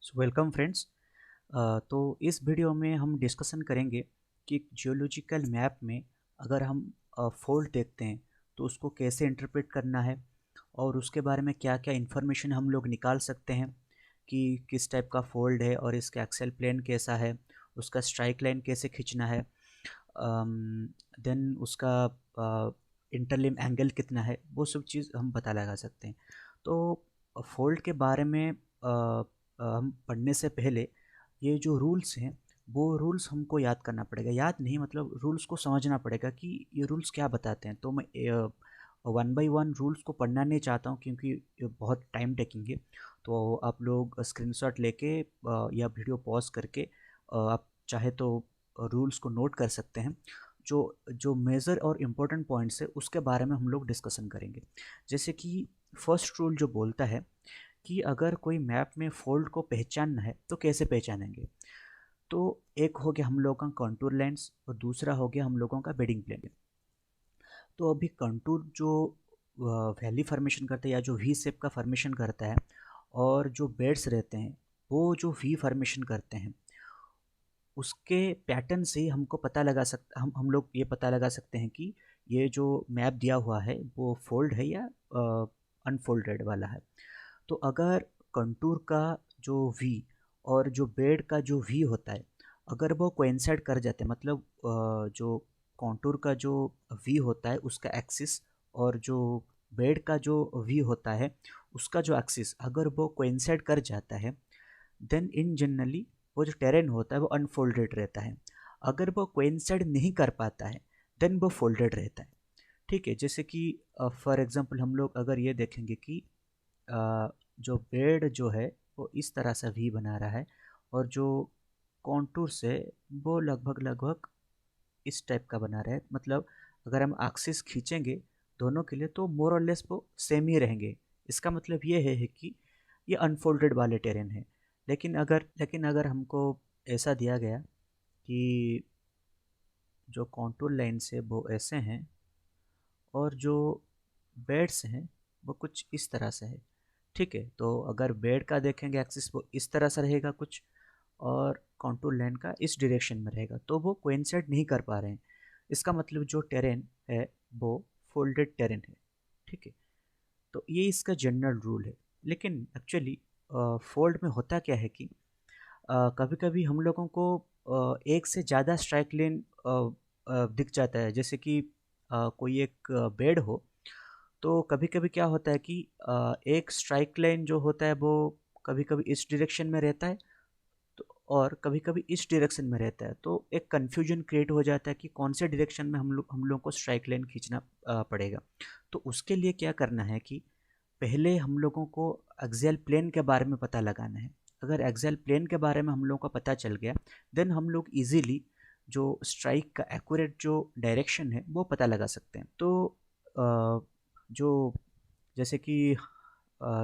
So welcome friends. तो इस video में हम डिस्कशन करेंगे कि जियोलॉजिकल मैप में अगर हम फोल्ड देखते हैं तो उसको कैसे इंटरप्रेट करना है और उसके बारे में क्या क्या इन्फॉर्मेशन हम लोग निकाल सकते हैं कि किस टाइप का फोल्ड है और इसका एक्सेल प्लेन कैसा है, उसका स्ट्राइक लाइन कैसे खींचना है, देन उसका इंटरलिम एंगल कितना है, वो सब चीज़ हम पता लगा सकते हैं। तो फोल्ड के बारे में हम पढ़ने से पहले ये जो रूल्स हैं वो रूल्स हमको याद करना पड़ेगा। याद नहीं मतलब रूल्स को समझना पड़ेगा कि ये रूल्स क्या बताते हैं। तो मैं वन बाय वन रूल्स को पढ़ना नहीं चाहता हूँ क्योंकि ये बहुत टाइम टेकिंग है। तो आप लोग स्क्रीनशॉट लेके या वीडियो पॉज करके आप चाहे तो रूल्स को नोट कर सकते हैं। जो जो मेजर और इम्पोर्टेंट पॉइंट्स है उसके बारे में हम लोग डिस्कशन करेंगे। जैसे कि फर्स्ट रूल जो बोलता है कि अगर कोई मैप में फोल्ड को पहचानना है तो कैसे पहचानेंगे। तो एक हो गया हम लोगों का कंटूर लाइन्स और दूसरा हो गया हम लोगों का बेडिंग प्लेन। तो अभी कंटूर जो वैली फॉर्मेशन करता है या जो वी शेप का फॉर्मेशन करता है और जो बेड्स रहते हैं वो जो वी फॉर्मेशन करते हैं उसके पैटर्न से हमको पता लगा सकते हम लोग ये पता लगा सकते हैं कि ये जो मैप दिया हुआ है वो फोल्ड है या अनफोल्डेड वाला है। तो अगर कंटूर का जो वी और जो बेड का जो वी होता है अगर वो कोइंसाइड कर जाते हैं मतलब जो कंटूर का जो वी होता है उसका एक्सिस और जो बेड का जो वी होता है उसका जो एक्सिस अगर वो कोइंसाइड कर जाता है देन इन जनरली वो जो टेरेन होता है वो अनफोल्डेड रहता है। अगर वो कोइंसाइड नहीं कर पाता है देन वो फोल्डेड रहता है। ठीक है, जैसे कि फॉर एग्जांपल हम लोग अगर ये देखेंगे कि जो बेड जो है वो इस तरह से वी बना रहा है और जो कॉन्टूर से वो लगभग लगभग इस टाइप का बना रहा है। मतलब अगर हम एक्सिस खींचेंगे दोनों के लिए तो मोर और लेस वो सेम ही रहेंगे। इसका मतलब ये है कि ये अनफोल्डेड वाले टेरेन है। लेकिन अगर हमको ऐसा दिया गया कि जो कॉन्टूर लाइन से वो ऐसे हैं और जो बेड्स हैं वो कुछ इस तरह से है। ठीक है, तो अगर बेड का देखेंगे एक्सिस वो इस तरह से रहेगा कुछ और कॉन्टूर लाइन का इस डायरेक्शन में रहेगा तो वो कोइंसाइड नहीं कर पा रहे हैं। इसका मतलब जो टेरेन है वो फोल्डेड टेरेन है। ठीक है, तो ये इसका जनरल रूल है। लेकिन एक्चुअली फोल्ड में होता क्या है कि कभी कभी हम लोगों को एक से ज़्यादा स्ट्राइक लेन दिख जाता है। जैसे कि कोई एक बेड हो तो कभी कभी क्या होता है कि एक स्ट्राइक लाइन जो होता है वो कभी कभी इस डायरेक्शन में रहता है तो और कभी कभी इस डायरेक्शन में रहता है। तो एक कन्फ्यूजन क्रिएट हो जाता है कि कौन से डायरेक्शन में हम लोग को स्ट्राइक लाइन खींचना पड़ेगा। तो उसके लिए क्या करना है कि पहले हम लोगों को एक्सियल प्लेन के बारे में पता लगाना है। अगर एक्सियल प्लेन के बारे में हम लोगों को पता चल गया देन हम लोग इजीली जो स्ट्राइक का एक्यूरेट जो डायरेक्शन है वो पता लगा सकते हैं। तो जो जैसे कि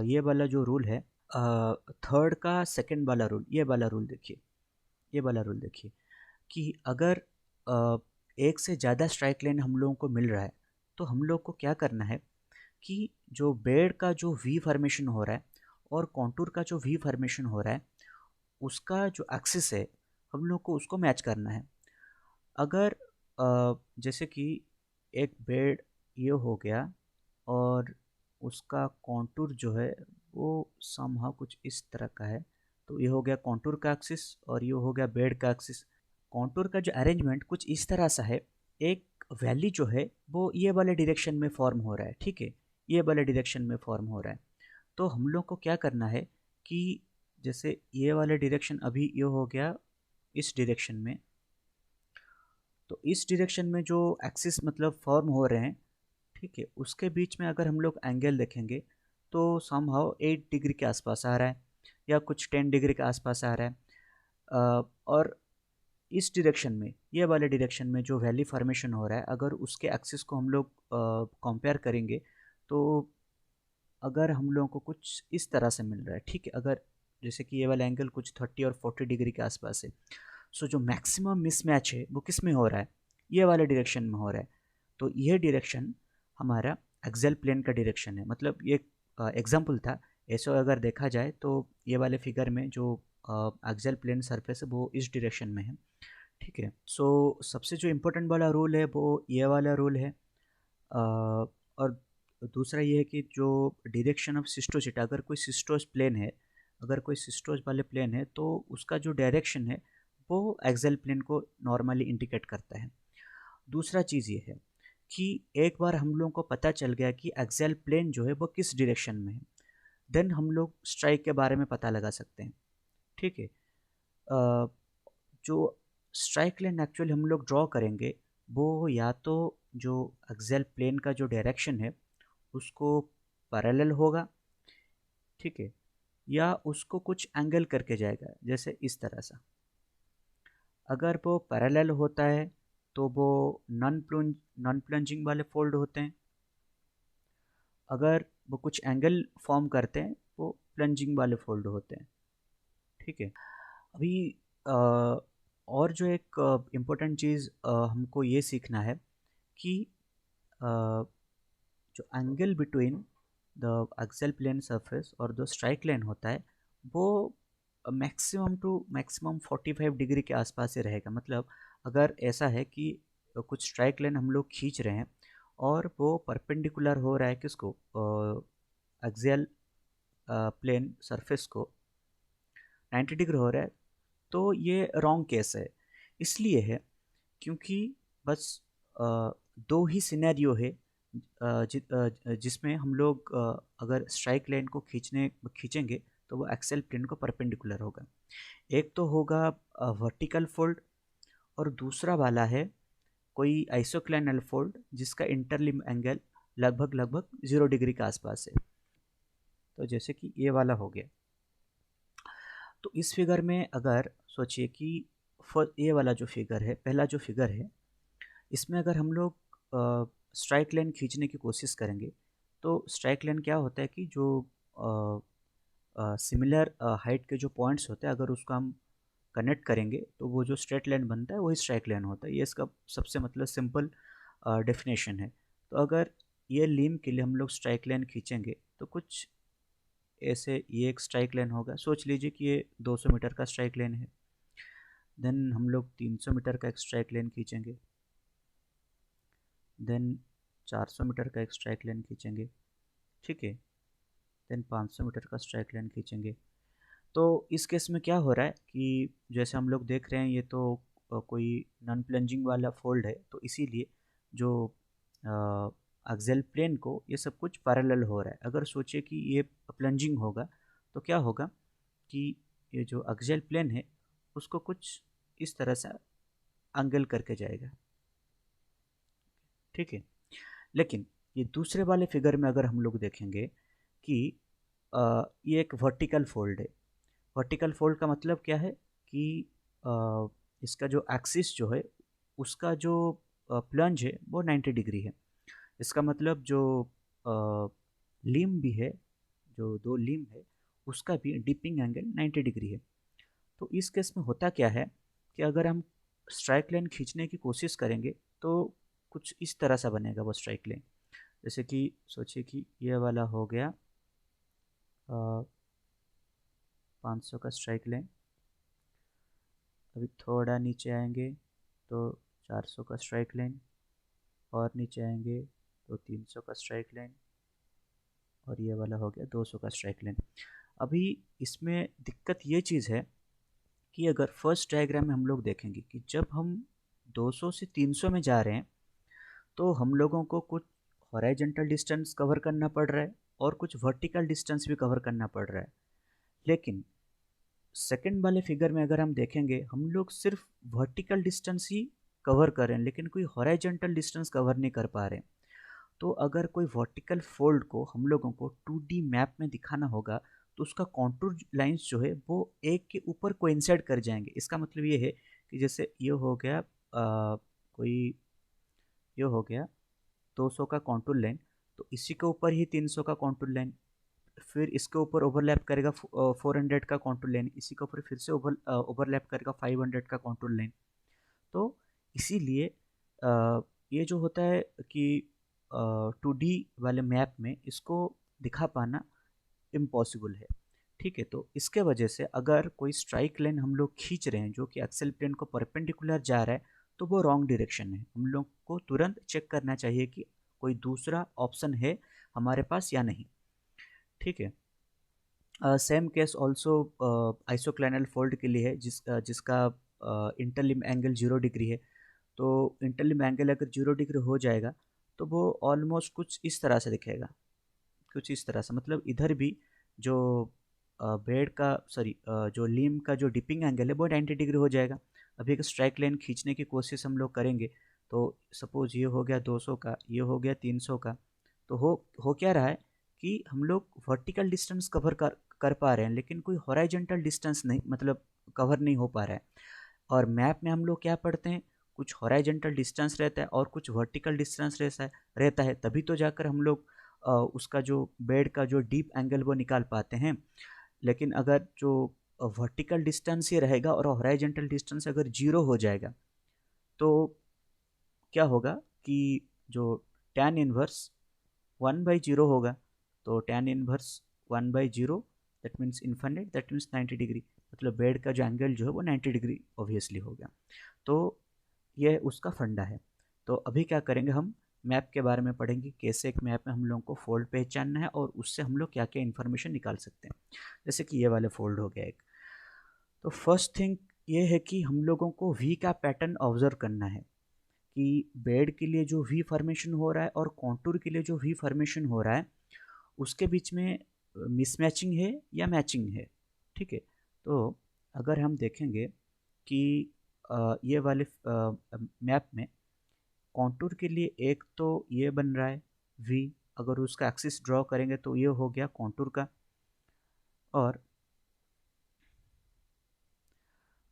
ये वाला जो रूल है थर्ड का सेकंड वाला रूल, ये वाला रूल देखिए कि अगर अ, एक से ज़्यादा स्ट्राइक लाइन हम लोगों को मिल रहा है तो हम लोग को क्या करना है कि जो बेड का जो वी फॉर्मेशन हो रहा है और कॉन्टूर का जो वी फॉर्मेशन हो रहा है उसका जो एक्सिस है हम लोग को उसको मैच करना है। अगर जैसे कि एक बेड ये हो गया और उसका कॉन्टूर जो है वो समहाउ कुछ इस तरह का है। तो ये हो गया कॉन्टूर का एक्सिस और ये हो गया बेड का एक्सिस। कॉन्टूर का जो अरेंजमेंट कुछ इस तरह सा है, एक वैली जो है वो ये वाले डायरेक्शन में फॉर्म हो रहा है। ठीक है, ये वाले डायरेक्शन में फॉर्म हो रहा है। तो हम लोग को क्या करना है कि जैसे ये वाले डायरेक्शन अभी ये हो गया इस डायरेक्शन में, तो इस डायरेक्शन में जो एक्सिस मतलब फॉर्म हो रहे हैं, ठीक है, उसके बीच में अगर हम लोग एंगल देखेंगे तो समहाउ 8 डिग्री के आसपास आ रहा है या कुछ 10 डिग्री के आसपास आ रहा है। और इस डायरेक्शन में ये वाले डायरेक्शन में जो वैली फॉर्मेशन हो रहा है अगर उसके एक्सिस को हम लोग कंपेयर करेंगे तो अगर हम लोगों को कुछ इस तरह से मिल रहा है। ठीक है, अगर जैसे कि ये वाला एंगल कुछ 30 और 40 डिग्री के आसपास है। सो जो मैक्सिमम मिसमैच है वो किस में हो रहा है, ये वाले डायरेक्शन में हो रहा है। तो ये डायरेक्शन हमारा एक्सेल प्लेन का डायरेक्शन है। मतलब ये एग्जाम्पल था, ऐसा अगर देखा जाए तो ये वाले फिगर में जो एक्सियल प्लेन सरफेस है वो इस डायरेक्शन में है। ठीक है, सो सबसे जो इम्पोर्टेंट वाला रूल है वो ये वाला रूल है। और दूसरा ये है कि जो डायरेक्शन ऑफ सिस्टोसिटा, अगर कोई सिस्टोस प्लेन है, अगर कोई सिस्टोस वाले प्लेन है तो उसका जो डायरेक्शन है वो एक्सियल प्लेन को नॉर्मली इंडिकेट करता है। दूसरा चीज़ ये है कि एक बार हम लोगों को पता चल गया कि एक्सियल प्लेन जो है वो किस डायरेक्शन में है, देन हम लोग स्ट्राइक के बारे में पता लगा सकते हैं। ठीक है, जो स्ट्राइक लाइन एक्चुअली हम लोग ड्रॉ करेंगे वो या तो जो एक्सियल प्लेन का जो डायरेक्शन है उसको पैरेलल होगा, ठीक है, या उसको कुछ एंगल करके जाएगा, जैसे इस तरह से। अगर वो पैरेलल होता है तो वो नॉन प्लंजिंग वाले फोल्ड होते हैं। अगर वो कुछ एंगल फॉर्म करते हैं वो प्लंजिंग वाले फोल्ड होते हैं। ठीक है, अभी और जो एक इम्पोर्टेंट चीज़ हमको ये सीखना है कि अ, जो angle between the axial plane surface और जो स्ट्राइक लाइन होता है वो मैक्सिमम टू मैक्सिमम 45 डिग्री के आसपास ही रहेगा। मतलब अगर ऐसा है कि कुछ स्ट्राइक लाइन हम लोग खींच रहे हैं और वो परपेंडिकुलर हो रहा है किसको, एक्सियल प्लेन सरफेस को 90 डिग्री हो रहा है, तो ये रॉन्ग केस है। इसलिए है क्योंकि बस दो ही सिनेरियो है जिसमें हम लोग अगर स्ट्राइक लाइन को खींचेंगे तो वो एक्सेल प्लेन को परपेंडिकुलर होगा। एक तो होगा वर्टिकल फोल्ड, और दूसरा वाला है कोई आइसोक्लाइनल फोल्ड जिसका इंटरलिम एंगल लगभग लगभग 0 डिग्री के आसपास है। तो जैसे कि ये वाला हो गया। तो इस फिगर में अगर सोचिए कि ये वाला जो फिगर है, पहला जो फिगर है, इसमें अगर हम लोग स्ट्राइक लाइन खींचने की कोशिश करेंगे तो स्ट्राइक लाइन क्या होता है कि जो सिमिलर हाइट के जो पॉइंट्स होते हैं अगर उसको हम कनेक्ट करेंगे तो वो जो स्ट्रेट लाइन बनता है वही स्ट्राइक लाइन होता है। ये इसका सबसे मतलब सिंपल डेफिनेशन है। तो अगर ये लीम के लिए हम लोग स्ट्राइक लाइन खींचेंगे तो कुछ ऐसे ये एक स्ट्राइक लाइन होगा। सोच लीजिए कि ये 200 मीटर का स्ट्राइक लाइन है। देन हम लोग 300 मीटर का एक स्ट्राइक लाइन खींचेंगे। देन 400 मीटर का एक स्ट्राइक लाइन खींचेंगे। ठीक है, देन 500 मीटर का स्ट्राइक लाइन खींचेंगे। तो इस केस में क्या हो रहा है कि जैसे हम लोग देख रहे हैं ये तो कोई नॉन प्लंजिंग वाला फोल्ड है, तो इसीलिए जो एक्सियल प्लेन को ये सब कुछ पैरेलल हो रहा है। अगर सोचिए कि ये प्लंजिंग होगा तो क्या होगा कि ये जो एक्सियल प्लेन है उसको कुछ इस तरह से एंगल करके जाएगा। ठीक है, लेकिन ये दूसरे वाले फिगर में अगर हम लोग देखेंगे कि ये एक वर्टिकल फोल्ड है। वर्टिकल फोल्ड का मतलब क्या है कि इसका जो एक्सिस जो है उसका जो प्लंज है वो 90 डिग्री है। इसका मतलब जो लिम भी है, जो दो लिम है उसका भी डिपिंग एंगल 90 डिग्री है। तो इस केस में होता क्या है कि अगर हम स्ट्राइक लाइन खींचने की कोशिश करेंगे तो कुछ इस तरह सा बनेगा वो स्ट्राइक लाइन। जैसे कि सोचिए कि ये वाला हो गया 500 का स्ट्राइक लाइन। अभी थोड़ा नीचे आएंगे तो 400 का स्ट्राइक लाइन, और नीचे आएंगे तो 300 का स्ट्राइक लाइन, और ये वाला हो गया 200 का स्ट्राइक लाइन। अभी इसमें दिक्कत ये चीज़ है कि अगर फर्स्ट डायग्राम में हम लोग देखेंगे कि जब हम 200 से 300 में जा रहे हैं तो हम लोगों को कुछ हॉरिजॉन्टल डिस्टेंस कवर करना पड़ रहा है और कुछ वर्टिकल डिस्टेंस भी कवर करना पड़ रहा है। लेकिन सेकंड वाले फिगर में अगर हम देखेंगे हम लोग सिर्फ वर्टिकल डिस्टेंस ही कवर कर रहे हैं लेकिन कोई हॉरिजॉन्टल डिस्टेंस कवर नहीं कर पा रहे हैं। तो अगर कोई वर्टिकल फोल्ड को हम लोगों को 2D मैप में दिखाना होगा तो उसका कॉन्टूर लाइंस जो है वो एक के ऊपर कोइंसाइड कर जाएंगे। इसका मतलब ये है कि जैसे ये हो गया कोई ये हो गया 200 का कॉन्टूर लाइन, तो इसी के ऊपर ही 300 का कॉन्टूर लाइन, फिर इसके ऊपर ओवरलैप करेगा 400 का कॉन्टूर लाइन, इसी के ऊपर फिर से ओवरलैप करेगा 500 का कॉन्टूर लाइन। तो इसीलिए ये जो होता है कि 2D वाले मैप में इसको दिखा पाना इम्पॉसिबल है। ठीक है, तो इसके वजह से अगर कोई स्ट्राइक लाइन हम लोग खींच रहे हैं जो कि एक्सेल प्लेन को परपेंडिकुलर जा रहा है, तो वो रॉन्ग डायरेक्शन है। हम लोग को तुरंत चेक करना चाहिए कि कोई दूसरा ऑप्शन है हमारे पास या नहीं। ठीक है, same case also isoclinal fold के लिए है, जिसका इंटरलिम एंगल 0 डिग्री है। तो इंटरलिम एंगल अगर 0 डिग्री हो जाएगा तो वो ऑलमोस्ट कुछ इस तरह से दिखेगा, कुछ इस तरह से, मतलब इधर भी जो बेड का सॉरी जो लीम का जो डिपिंग एंगल है वो 90 डिग्री हो जाएगा। अभी एक स्ट्राइक लाइन खींचने की कोशिश हम लोग करेंगे, तो सपोज ये हो गया 200 का, ये हो गया 300 का, तो हो क्या रहा है कि हम लोग वर्टिकल डिस्टेंस कवर कर पा रहे हैं, लेकिन कोई हॉराइजेंटल डिस्टेंस नहीं, मतलब कवर नहीं हो पा रहा है। और मैप में हम लोग क्या पढ़ते हैं, कुछ हॉराइजेंटल डिस्टेंस रहता है और कुछ वर्टिकल डिस्टेंस रहता है, तभी तो जाकर हम लोग उसका जो बेड का जो डीप एंगल वो निकाल पाते हैं। लेकिन अगर जो वर्टिकल डिस्टेंस ही रहेगा और हॉराइजेंटल डिस्टेंस अगर 0 हो जाएगा, तो क्या होगा कि जो tan इनवर्स 1/0 होगा, तो tan inverse 1/0 that means infinite, that means 90 degree, मतलब बेड का जो एंगल जो है वो 90 डिग्री ऑब्वियसली हो गया। तो यह उसका फंडा है। तो अभी क्या करेंगे, हम मैप के बारे में पढ़ेंगे, कैसे एक मैप में हम लोगों को फोल्ड पहचानना है और उससे हम लोग क्या क्या इन्फॉर्मेशन निकाल सकते हैं। जैसे कि ये वाले फोल्ड हो गया एक, तो फर्स्ट थिंग ये है कि हम लोगों को वी का पैटर्न ऑब्जर्व करना है कि बेड के लिए जो वी फॉर्मेशन हो रहा है और कॉन्टूर के लिए जो वी फॉर्मेशन हो रहा है, उसके बीच में मिसमैचिंग है या मैचिंग है। ठीक है, तो अगर हम देखेंगे कि ये वाले मैप में कॉन्टूर के लिए एक तो ये बन रहा है वी, अगर उसका एक्सिस ड्रॉ करेंगे तो ये हो गया कॉन्टूर का। और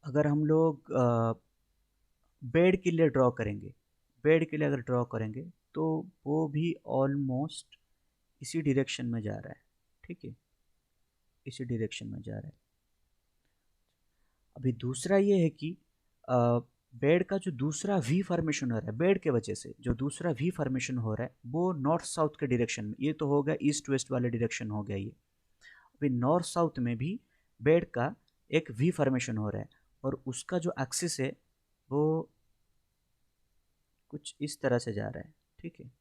अगर हम लोग बेड के लिए ड्रॉ करेंगे, बेड के लिए अगर ड्रॉ करेंगे तो वो भी ऑलमोस्ट इसी डायरेक्शन में जा रहा है। ठीक है, इसी डायरेक्शन में जा रहा है। अभी दूसरा ये है कि बेड का जो दूसरा वी फॉर्मेशन हो रहा है, बेड के वजह से जो दूसरा वी फॉर्मेशन हो रहा है वो नॉर्थ साउथ के डायरेक्शन में, ये तो हो गया ईस्ट वेस्ट वाले डायरेक्शन हो गया ये। अभी नॉर्थ साउथ में भी बेड का एक वी फॉर्मेशन हो रहा है और उसका जो एक्सिस है वो कुछ इस तरह से जा रहा है। ठीक है,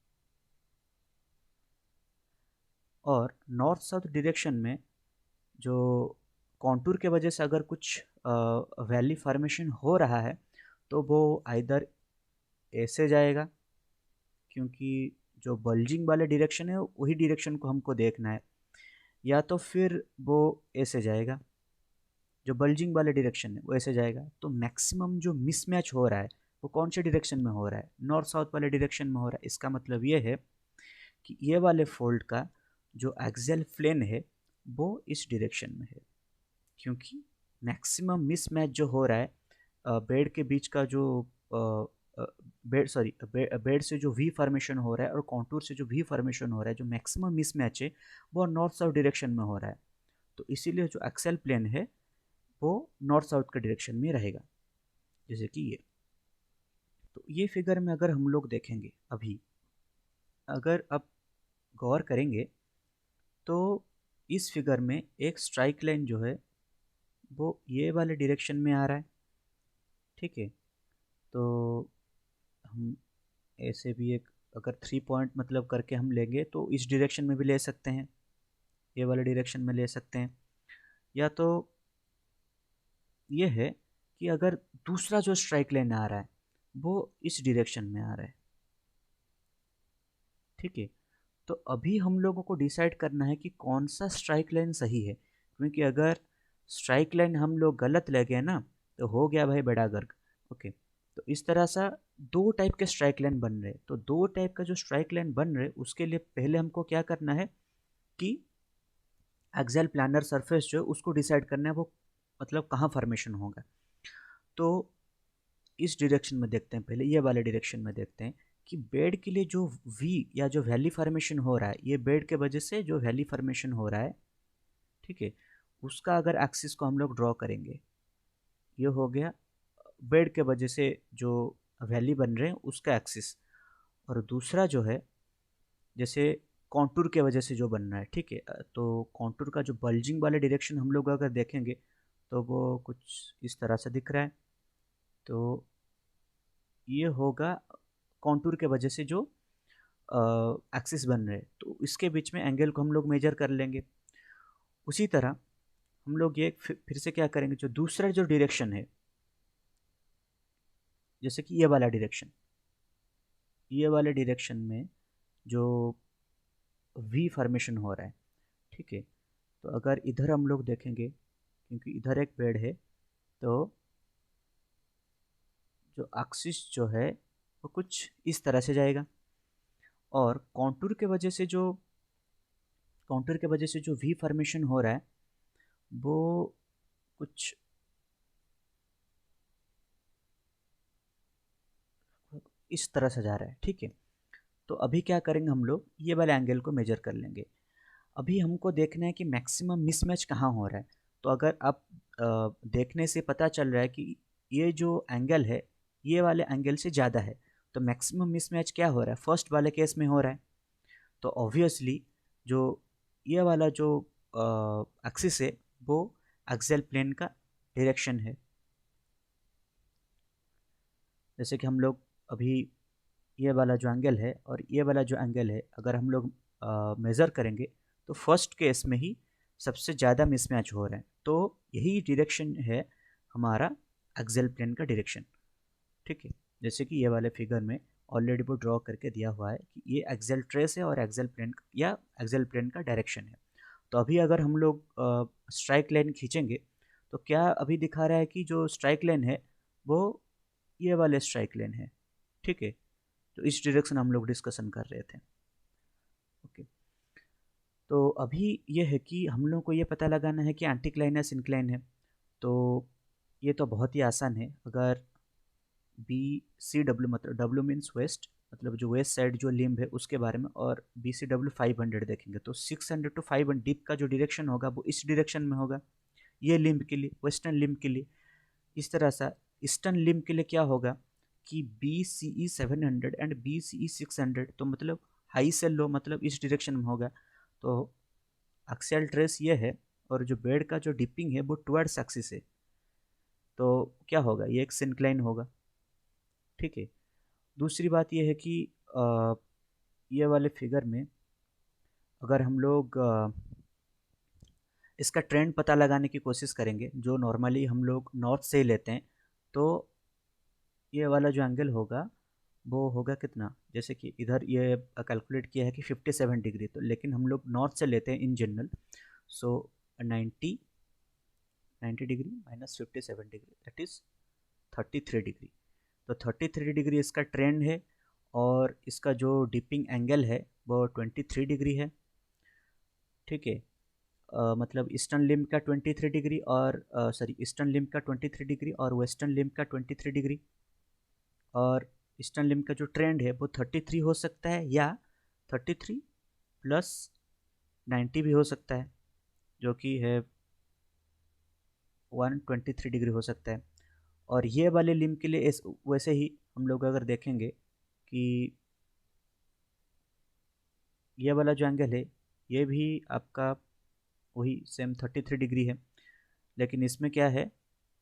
और नॉर्थ साउथ डायरेक्शन में जो कॉन्टूर के वजह से अगर कुछ वैली फॉर्मेशन हो रहा है तो वो आइदर ऐसे जाएगा, क्योंकि जो बल्जिंग वाले डायरेक्शन है वही डायरेक्शन को हमको देखना है, या तो फिर वो ऐसे जाएगा, जो बल्जिंग वाले डायरेक्शन है वो ऐसे जाएगा। तो मैक्सिमम जो मिसमैच हो रहा है वो कौन से डायरेक्शन में हो रहा है, नॉर्थ साउथ वाले डायरेक्शन में हो रहा है। इसका मतलब ये है कि ये वाले फोल्ड का जो एक्सियल प्लेन है वो इस डायरेक्शन में है, क्योंकि मैक्सिमम मिसमैच जो हो रहा है बेड के बीच का जो बेड से जो वी फॉर्मेशन हो रहा है और कॉन्टूर से जो वी फॉर्मेशन हो रहा है, जो मैक्सिमम मिसमैच है वो नॉर्थ साउथ डायरेक्शन में हो रहा है। तो इसीलिए जो एक्सेल प्लेन है वो नॉर्थ साउथ के डायरेक्शन में रहेगा, जैसे कि ये। तो ये फिगर में अगर हम लोग देखेंगे, अभी अगर अब गौर करेंगे तो इस फिगर में एक स्ट्राइक लाइन जो है वो ये वाले डायरेक्शन में आ रहा है। ठीक है, तो हम ऐसे भी एक अगर 3 पॉइंट मतलब करके हम लेंगे तो इस डायरेक्शन में भी ले सकते हैं, ये वाले डायरेक्शन में ले सकते हैं, या तो ये है कि अगर दूसरा जो स्ट्राइक लाइन आ रहा है वो इस डायरेक्शन में आ रहा है। ठीक है, तो अभी हम लोगों को डिसाइड करना है कि कौन सा स्ट्राइक लाइन सही है, क्योंकि अगर स्ट्राइक लाइन हम लोग गलत लगे ना तो हो गया भाई बड़ा गर्ग। ओके, तो इस तरह सा दो टाइप के स्ट्राइक लाइन बन रहे, तो दो टाइप का जो स्ट्राइक लाइन बन रहे उसके लिए पहले हमको क्या करना है कि एक्सियल प्लानर सरफेस जो है उसको डिसाइड करना है वो मतलब कहाँ फॉर्मेशन होगा। तो इस डायरेक्शन में देखते हैं, पहले ये वाले डायरेक्शन में देखते हैं कि बेड के लिए जो वी या जो वैली फॉर्मेशन हो रहा है, ये बेड के वजह से जो वैली फॉर्मेशन हो रहा है, ठीक है, उसका अगर एक्सिस को हम लोग ड्रॉ करेंगे, ये हो गया बेड के वजह से जो वैली बन रहे हैं उसका एक्सिस। और दूसरा जो है, जैसे कॉन्टूर के वजह से जो बन रहा है, ठीक है। तो कॉन्टूर का जो बल्जिंग वाले डायरेक्शन हम लोग अगर देखेंगे तो वो कुछ इस तरह से दिख रहा है। तो ये होगा कॉन्टूर के वजह से जो एक्सिस बन रहे हैं, तो इसके बीच में एंगल को हम लोग मेजर कर लेंगे। उसी तरह हम लोग ये फिर से क्या करेंगे, जो दूसरा जो डायरेक्शन है, जैसे कि ये वाला डायरेक्शन, ये वाले डायरेक्शन में जो वी फॉर्मेशन हो रहा है, ठीक है। तो अगर इधर हम लोग देखेंगे, क्योंकि इधर एक पेड़ है, तो जो एक्सिस जो है वो कुछ इस तरह से जाएगा, और कॉन्टूर के वजह से जो वी फॉर्मेशन हो रहा है वो कुछ इस तरह से जा रहा है, ठीक है। तो अभी क्या करेंगे, हम लोग ये वाले एंगल को मेजर कर लेंगे। अभी हमको देखना है कि मैक्सिमम मिसमैच कहाँ हो रहा है। तो अगर आप देखने से पता चल रहा है कि ये जो एंगल है ये वाले एंगल से ज़्यादा है, तो मैक्सिमम मिसमैच क्या हो रहा है, फर्स्ट वाले केस में हो रहा है। तो ऑब्वियसली जो ये वाला जो एक्सिस है वो एक्सियल प्लेन का डायरेक्शन है। जैसे कि हम लोग अभी ये वाला जो एंगल है और ये वाला जो एंगल है, अगर हम लोग मेज़र करेंगे तो फर्स्ट केस में ही सबसे ज़्यादा मिसमैच हो रहे हैं। तो यही डायरेक्शन है हमारा एक्सियल प्लेन का डायरेक्शन, ठीक है। जैसे कि ये वाले फिगर में ऑलरेडी वो ड्रॉ करके दिया हुआ है कि ये एक्सियल ट्रेस है और एक्सियल प्लेन या एक्सियल प्लेन का डायरेक्शन है। तो अभी अगर हम लोग स्ट्राइक लाइन खींचेंगे तो क्या अभी दिखा रहा है कि जो स्ट्राइक लाइन है वो ये वाले स्ट्राइक लाइन है, ठीक है। तो इस डायरेक्शन हम लोग डिस्कशन कर रहे थे, ओके। तो अभी ये है कि हम लोग को ये पता लगाना है कि एंटीक्लाइन या सिंक्लाइन है। तो ये तो बहुत ही आसान है। अगर बी सी डब्ल्यू, मतलब डब्ल्यू मीन्स वेस्ट, मतलब जो वेस्ट साइड जो लिम्ब है उसके बारे में, और बी सी डब्ल्यू 500 देखेंगे तो 600 टू 500 डीप का जो डायरेक्शन होगा वो इस डायरेक्शन में होगा, ये लिम्ब के लिए, वेस्टर्न लिम्ब के लिए। इस तरह से ईस्टर्न लिम्ब के लिए क्या होगा कि B C E 700 and B C E 600, तो मतलब हाई से लो मतलब इस डायरेक्शन में होगा। तो एक्सियल ट्रेस ये है, और जो बेड का जो डिपिंग है वो टुवर्ड्स एक्सिस है, तो क्या होगा, ये एक सिंक्लाइन होगा, ठीक है। दूसरी बात ये है कि ये वाले फिगर में अगर हम लोग इसका ट्रेंड पता लगाने की कोशिश करेंगे, जो नॉर्मली हम लोग नॉर्थ से ही लेते हैं, तो ये वाला जो एंगल होगा वो होगा कितना, जैसे कि इधर ये कैलकुलेट किया है कि 57 डिग्री, तो लेकिन हम लोग नॉर्थ से लेते हैं in general. So 90 degree minus 57 degree that is 33 degree. तो 33 डिग्री इसका ट्रेंड है, और इसका जो डिपिंग एंगल है वो 23 डिग्री है, ठीक है। मतलब ईस्टर्न लिम्ब का 23 डिग्री, और सॉरी ईस्टर्न लिम्ब का 23 डिग्री और वेस्टर्न लिम्ब का 23 डिग्री। और ईस्टर्न लिम्ब का जो ट्रेंड है वो 33 हो सकता है, या 33 प्लस 90 भी हो सकता है, जो कि है 123 डिग्री हो सकता है। और ये वाले लिम्ब के लिए वैसे ही हम लोग अगर देखेंगे कि ये वाला जो एंगल है ये भी आपका वही सेम 33 डिग्री है, लेकिन इसमें क्या है,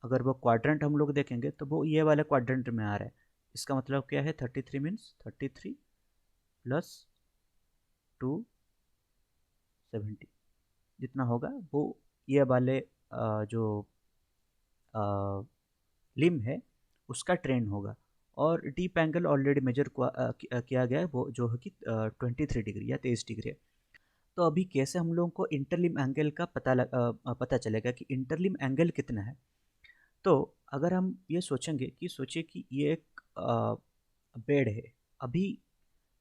अगर वो क्वाड्रेंट हम लोग देखेंगे तो वो ये वाले क्वाड्रेंट में आ रहा है। इसका मतलब क्या है, 33 मीन्स 33 प्लस 270 जितना होगा वो ये वाले जो लिम है उसका ट्रेंड होगा। और डीप एंगल ऑलरेडी मेजर किया गया है, वो जो है कि 23 डिग्री या 23 डिग्री है। तो अभी कैसे हम लोगों को इंटरलिम एंगल का पता चलेगा कि इंटरलिम एंगल कितना है। तो अगर हम ये सोचिए कि ये एक बेड है। अभी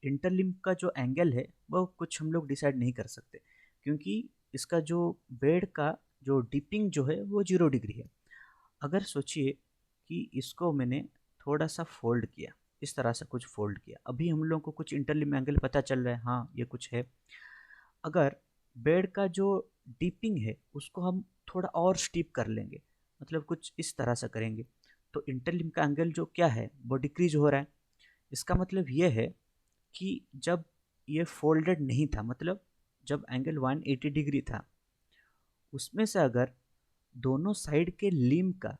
इंटरलिम का जो एंगल है वो कुछ हम लोग डिसाइड नहीं कर सकते, क्योंकि इसका जो बेड का जो डिपिंग जो है वो 0 डिग्री है। अगर सोचिए कि इसको मैंने थोड़ा सा फोल्ड किया, इस तरह से कुछ फोल्ड किया, अभी हम लोग को कुछ इंटरलिम एंगल पता चल रहा है, हाँ ये कुछ है। अगर बेड का जो डीपिंग है उसको हम थोड़ा और स्टीप कर लेंगे, मतलब कुछ इस तरह से करेंगे, तो इंटरलिम का एंगल जो क्या है वो डिक्रीज हो रहा है। इसका मतलब ये है कि जब ये फोल्डेड नहीं था, मतलब जब एंगल 180 डिग्री था उसमें से अगर दोनों साइड के लिम का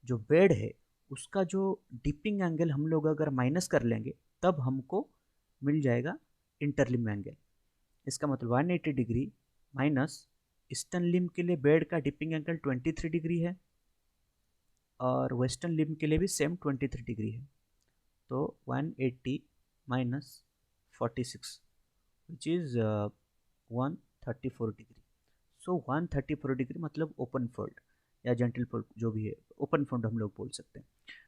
जो बेड है उसका जो डिपिंग एंगल हम लोग अगर माइनस कर लेंगे तब हमको मिल जाएगा इंटरलिम एंगल। इसका मतलब 180 डिग्री माइनस ईस्टर्न लिम के लिए बेड का डिपिंग एंगल 23 डिग्री है और वेस्टर्न लिम के लिए भी सेम 23 डिग्री है। तो 180 minus 46 which is 134 degree. So 134 degree मतलब ओपन फोल्ड या जेंटल फोल्ड जो भी है, ओपन फोल्ड हम लोग बोल सकते हैं।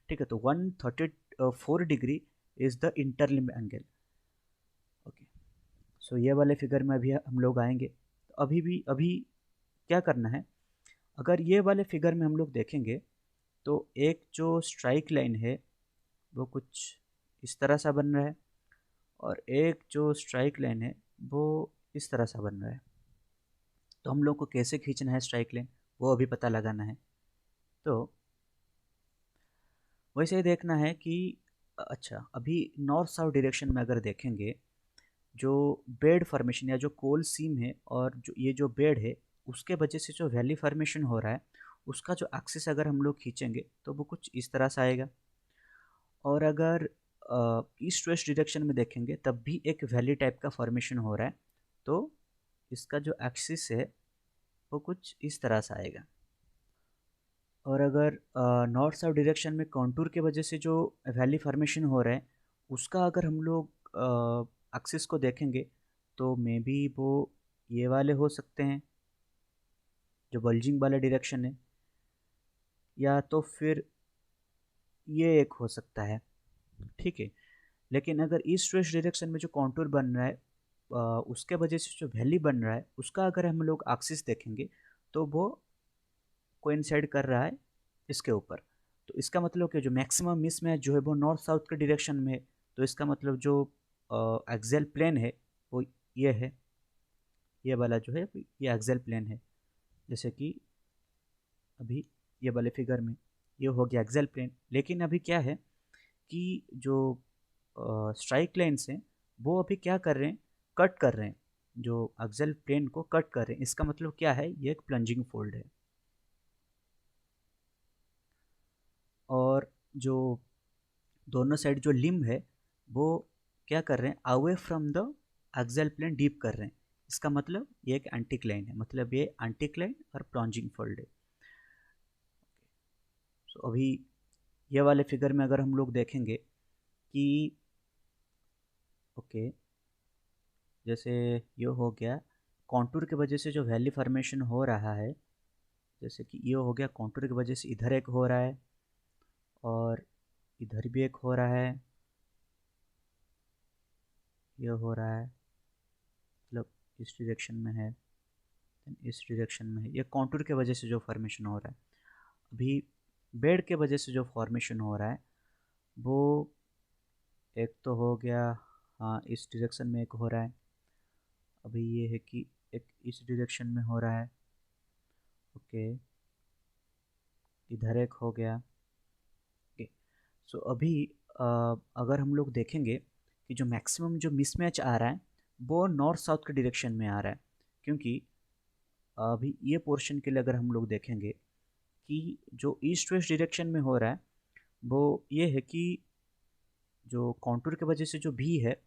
ठीक है, तो 134 degree is the interlimb angle. Okay, so ये वाले फिगर में अभी हम लोग आएंगे। तो अभी क्या करना है, अगर ये वाले फिगर में हम लोग देखेंगे तो एक जो स्ट्राइक लाइन है वो कुछ इस तरह सा बन रहा है और एक जो स्ट्राइक लाइन है वो इस तरह सा बन रहा है। तो हम लोग को कैसे खींचना है स्ट्राइक लाइन वो अभी पता लगाना है। तो वैसे ही देखना है कि अच्छा, अभी नॉर्थ साउथ डायरेक्शन में अगर देखेंगे जो बेड फॉर्मेशन या जो कोल सीम है और जो ये जो बेड है उसके वजह से जो वैली फॉर्मेशन हो रहा है उसका जो एक्सिस अगर हम लोग खींचेंगे तो वो कुछ इस तरह से आएगा। और अगर ईस्ट वेस्ट डायरेक्शन में देखेंगे तब भी एक वैली टाइप का फॉर्मेशन हो रहा है, तो इसका जो एक्सिस है वो कुछ इस तरह से आएगा। और अगर नॉर्थ साउथ डायरेक्शन में कॉन्टूर के वजह से जो वैली फॉर्मेशन हो रहा है उसका अगर हम लोग एक्सिस को देखेंगे तो मे बी वो ये वाले हो सकते हैं जो बल्जिंग वाला डायरेक्शन है, या तो फिर ये एक हो सकता है। ठीक है, लेकिन अगर ईस्ट वेस्ट डायरेक्शन में जो कॉन्टूर बन रहा है उसके वजह से जो वैली बन रहा है उसका अगर हम लोग एक्सिस देखेंगे तो वो कोइंसाइड कर रहा है इसके ऊपर। तो इसका मतलब कि जो मैक्सिमम मिसमैच जो है वो नॉर्थ साउथ के डायरेक्शन में है। तो इसका मतलब जो एक्सेल प्लेन है वो ये है, ये वाला जो है ये एक्सेल प्लेन है। जैसे कि अभी ये वाले फिगर में ये हो गया एक्सेल प्लेन, लेकिन अभी क्या है कि जो स्ट्राइक लाइन्स हैं वो अभी क्या कर रहे हैं, कट कर रहे हैं, जो एक्सेल प्लेन को कट कर रहे हैं। इसका मतलब क्या है, ये एक प्लंजिंग फोल्ड है। और जो दोनों साइड जो लिम्ब है वो क्या कर रहे हैं, away from the axial plane dip कर रहे हैं। इसका मतलब ये एक एंटीक्लाइन है, मतलब ये एंटीक्लाइन और प्लॉन्जिंग फोल्ड है। सो अभी ये वाले फिगर में अगर हम लोग देखेंगे कि ओके, जैसे ये हो गया कॉन्टूर की वजह से जो वैली फॉर्मेशन हो रहा है, जैसे कि ये हो गया कॉन्टूर की वजह से इधर एक हो रहा है और इधर भी एक हो रहा है, ये हो रहा है, मतलब इस डायरेक्शन में है, इस डायरेक्शन में है। ये कॉन्टूर के वजह से जो फॉर्मेशन हो रहा है। अभी बेड के वजह से जो फॉर्मेशन हो रहा है वो एक तो हो गया, हाँ इस डायरेक्शन में एक हो रहा है। अभी ये है कि एक इस डायरेक्शन में हो रहा है, ओके, इधर एक हो गया। ओके, सो अभी अगर हम लोग देखेंगे कि जो मैक्सिमम जो मिसमैच आ रहा है वो नॉर्थ साउथ के डायरेक्शन में आ रहा है, क्योंकि अभी ये पोर्शन के लिए अगर हम लोग देखेंगे कि जो ईस्ट वेस्ट डायरेक्शन में हो रहा है वो ये है कि जो कॉन्टूर के वजह से जो बी है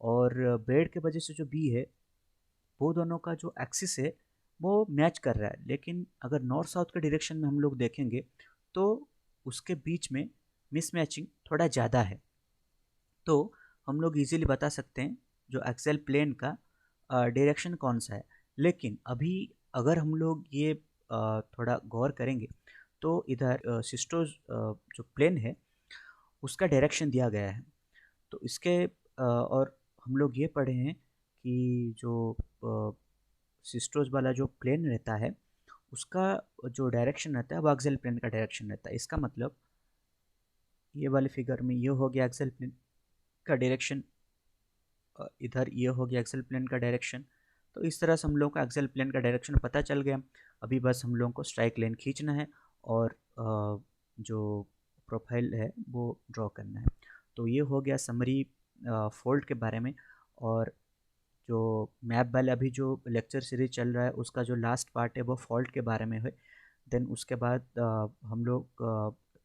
और बेड के वजह से जो बी है वो दोनों का जो एक्सिस है वो मैच कर रहा है। लेकिन अगर नॉर्थ साउथ के डायरेक्शन में हम लोग देखेंगे तो उसके बीच में मिसमैचिंग थोड़ा ज़्यादा है। तो हम लोग इजीली बता सकते हैं जो एक्सेल प्लेन का डायरेक्शन कौन सा है। लेकिन अभी अगर हम लोग ये थोड़ा गौर करेंगे तो इधर सिस्टोज जो प्लेन है उसका डायरेक्शन दिया गया है। तो इसके और हम लोग ये पढ़े हैं कि जो सिस्टोज वाला जो प्लेन रहता है उसका जो डायरेक्शन रहता है वो एक्सेल प्लेन का डायरेक्शन रहता है। इसका मतलब ये वाले फिगर में ये हो गया एक्सेल प्लेन का डायरेक्शन, इधर ये हो गया एक्सेल प्लेन का डायरेक्शन। तो इस तरह से हम लोग को एक्सेल प्लेन का डायरेक्शन पता चल गया। अभी बस हम लोगों को स्ट्राइक लाइन खींचना है और जो प्रोफाइल है वो ड्रॉ करना है। तो ये हो गया समरी फोल्ड के बारे में। और जो मैप वाला अभी जो लेक्चर सीरीज चल रहा है उसका जो लास्ट पार्ट है वो फॉल्ट के बारे में है। देन उसके बाद हम लोग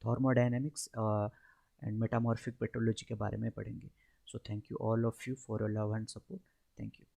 थर्मोडायनेमिक्स एंड मेटामॉर्फिक पेट्रोलॉजी के बारे में पढ़ेंगे। So thank you all of you for your love and support. Thank you.